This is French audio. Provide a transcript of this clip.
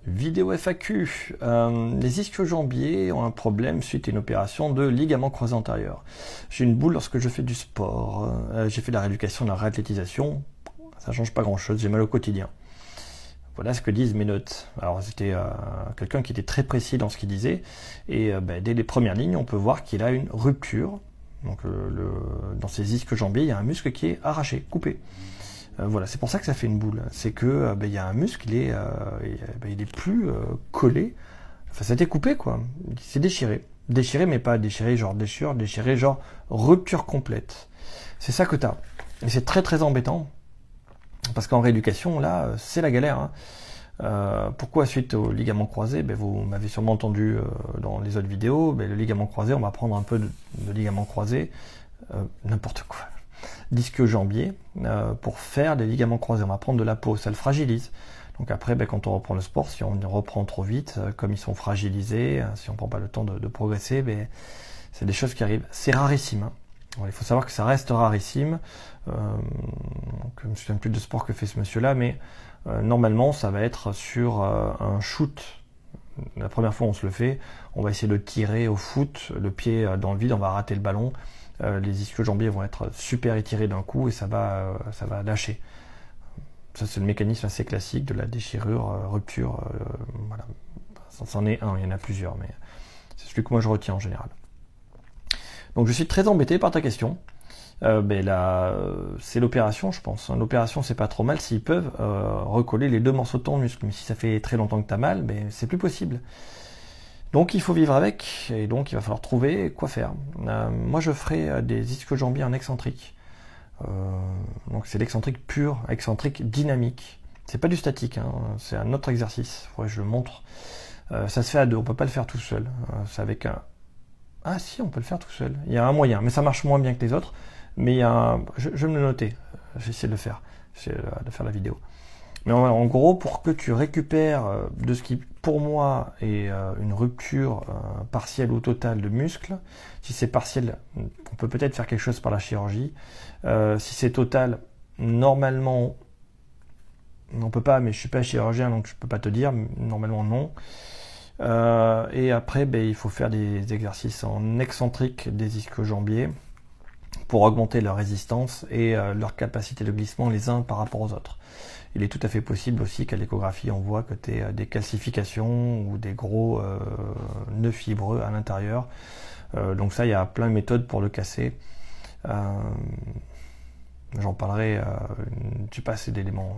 Vidéo FAQ. Les ischio-jambiers ont un problème suite à une opération de ligament croisé antérieur. J'ai une boule lorsque je fais du sport. J'ai fait de la rééducation, de la réathlétisation. Ça change pas grand-chose, j'ai mal au quotidien. Voilà ce que disent mes notes. Alors c'était quelqu'un qui était très précis dans ce qu'il disait. Et dès les premières lignes, on peut voir qu'il a une rupture. Donc dans ses ischio-jambiers, il y a un muscle qui est arraché, coupé. Voilà, c'est pour ça que ça fait une boule. C'est que il y a un muscle, il est plus collé. Enfin, ça a été coupé, quoi. C'est déchiré. Déchiré, mais pas déchiré genre déchirure, déchiré genre rupture complète. C'est ça que t'as. Et c'est très très embêtant. Parce qu'en rééducation, là, c'est la galère. Hein. Pourquoi suite au ligament croisé, vous m'avez sûrement entendu dans les autres vidéos, le ligament croisé, on va prendre un peu de ligament croisé, n'importe quoi. D'ischio-jambier pour faire des ligaments croisés. On va prendre de la peau, ça le fragilise. Donc après, quand on reprend le sport, si on reprend trop vite, comme ils sont fragilisés, si on ne prend pas le temps de progresser, c'est des choses qui arrivent. C'est rarissime. Hein. Alors, il faut savoir que ça reste rarissime. Je me souviens plus de sport que fait ce monsieur-là, mais normalement, ça va être sur un shoot. La première fois, on se le fait. On va essayer de tirer au foot, le pied dans le vide, on va rater le ballon. Les ischio-jambiers vont être super étirés d'un coup et ça va lâcher. Ça, c'est le mécanisme assez classique de la déchirure, rupture. Voilà. C'en est un, il y en a plusieurs, mais c'est celui que moi je retiens en général. Donc je suis très embêté par ta question. C'est l'opération, je pense. L'opération, c'est pas trop mal s'ils peuvent recoller les deux morceaux de ton muscle. Mais si ça fait très longtemps que tu as mal, c'est plus possible. Donc il faut vivre avec, et donc il va falloir trouver quoi faire. Moi je ferai des ischio-jambiers en excentrique. Donc c'est l'excentrique pur, excentrique dynamique. C'est pas du statique, hein, c'est un autre exercice. Faudrait que je le montre. Ça se fait à deux, on peut pas le faire tout seul. C'est avec un... Ah si, on peut le faire tout seul. Il y a un moyen, mais ça marche moins bien que les autres. Mais il y a un... je vais me le noter. J'essaie de le faire. J'essaie de faire la vidéo. Mais en gros, pour que tu récupères de ce qui, pour moi, est une rupture partielle ou totale de muscle, si c'est partiel, on peut peut-être faire quelque chose par la chirurgie. Si c'est total, normalement, on peut pas, mais je suis pas chirurgien, donc je peux pas te dire. Normalement, non. Et après, il faut faire des exercices en excentrique des ischio-jambiers pour augmenter leur résistance et leur capacité de glissement les uns par rapport aux autres. Il est tout à fait possible aussi qu'à l'échographie, on voit que tu as des calcifications ou des gros nœuds fibreux à l'intérieur. Donc ça, il y a plein de méthodes pour le casser. J'en parlerai, je sais pas assez d'éléments.